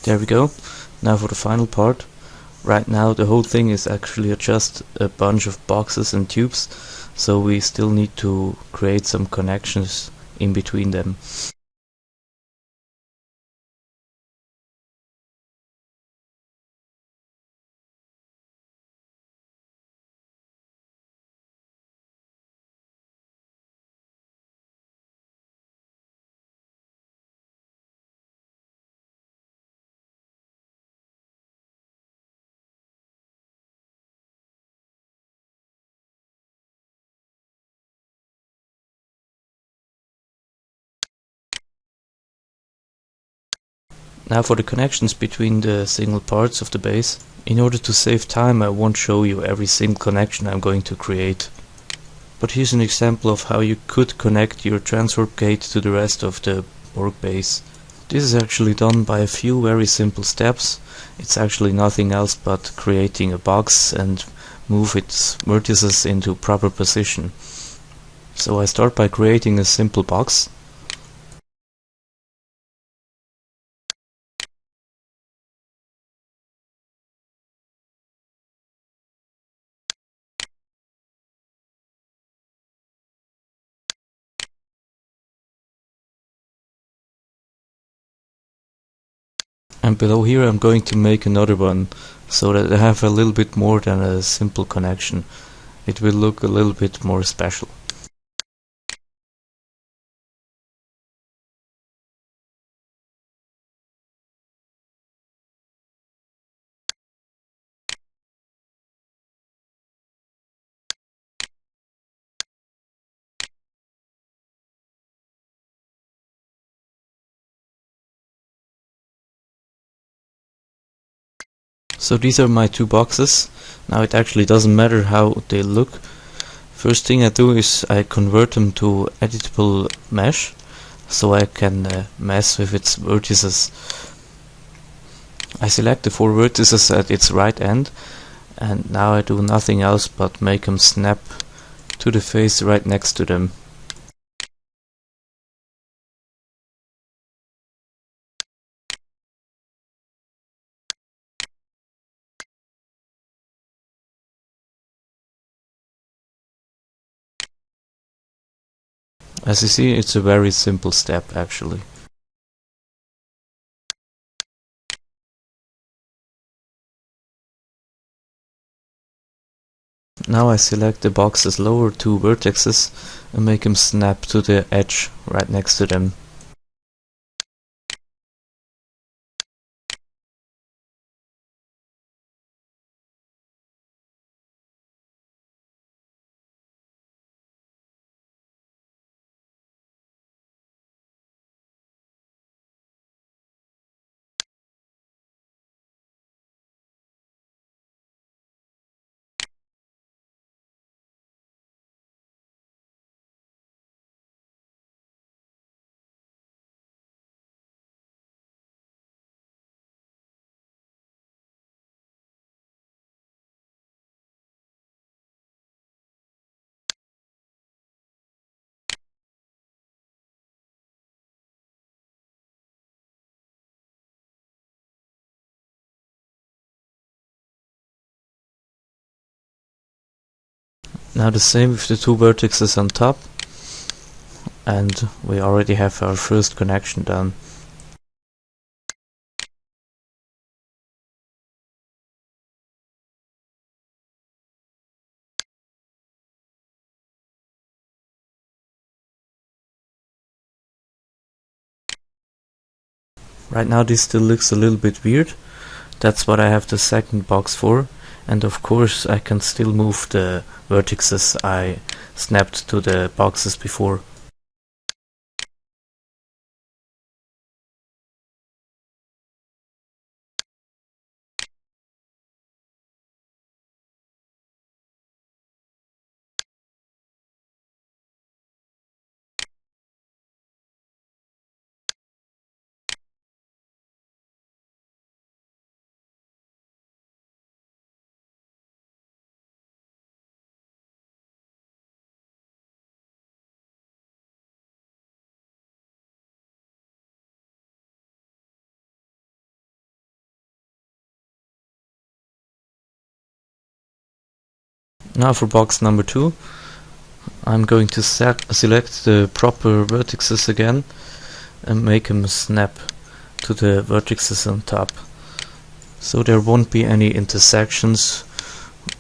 There we go. Now for the final part. Right now the whole thing is actually just a bunch of boxes and tubes, so we still need to create some connections in between them. Now for the connections between the single parts of the base. In order to save time, I won't show you every single connection I'm going to create. But here's an example of how you could connect your transfer gate to the rest of the work base. This is actually done by a few very simple steps. It's actually nothing else but creating a box and move its vertices into proper position. So I start by creating a simple box. And below here I'm going to make another one, so that I have a little bit more than a simple connection. It will look a little bit more special. So these are my two boxes. Now it actually doesn't matter how they look. First thing I do is I convert them to editable mesh, so I can mess with its vertices. I select the four vertices at its right end, and now I do nothing else but make them snap to the face right next to them. As you see, it's a very simple step actually. Now I select the box's lower two vertices and make them snap to the edge right next to them. Now the same with the two vertices on top, and we already have our first connection done. Right now this still looks a little bit weird. That's what I have the second box for, and of course I can still move the vertices I snapped to the boxes before. Now for box number 2, I'm going to select the proper vertices again and make them snap to the vertices on top. So there won't be any intersections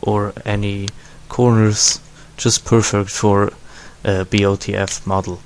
or any corners, just perfect for a BotF model.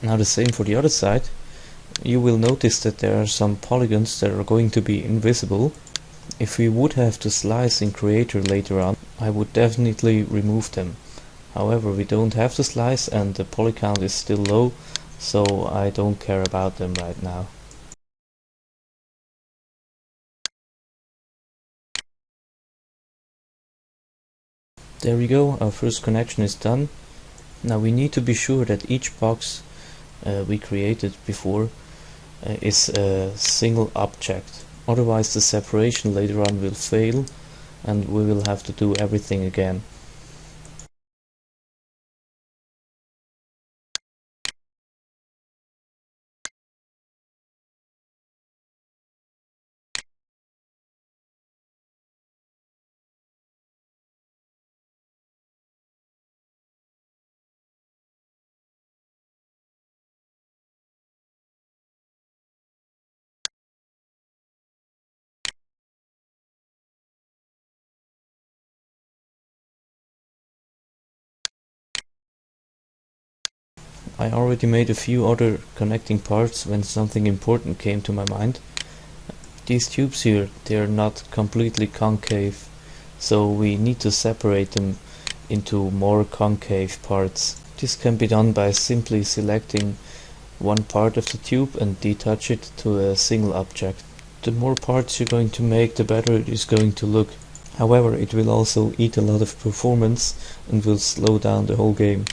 Now the same for the other side. You will notice that there are some polygons that are going to be invisible. If we would have to slice in Creator later on, I would definitely remove them. However, we don't have to slice and the poly count is still low, so I don't care about them right now. There we go, our first connection is done. Now we need to be sure that each box we created before is a single object. Otherwise the separation later on will fail and we will have to do everything again. I already made a few other connecting parts when something important came to my mind. These tubes here, they are not completely concave, so we need to separate them into more concave parts. This can be done by simply selecting one part of the tube and detach it to a single object. The more parts you're going to make, the better it is going to look. However, it will also eat a lot of performance and will slow down the whole game.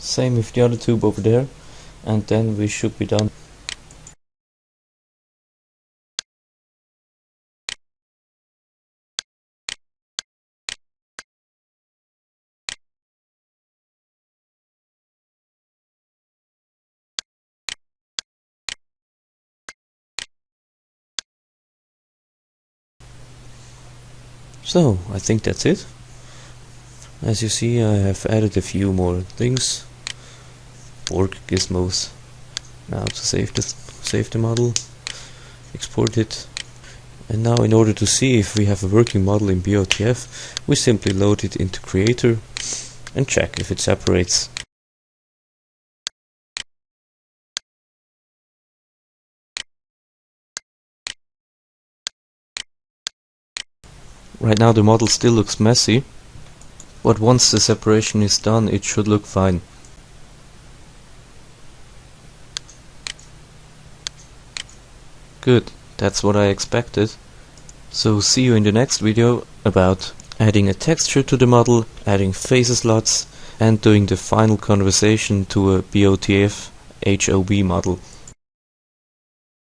Same with the other tube over there, and then we should be done. So, I think that's it. As you see, I have added a few more things. Work gizmos. Now to save the model, export it. And now in order to see if we have a working model in BotF, we simply load it into Creator and check if it separates. Right now the model still looks messy, but once the separation is done it should look fine. Good, that's what I expected. So see you in the next video about adding a texture to the model, adding phaser slots, and doing the final conversation to a BotF HOB model.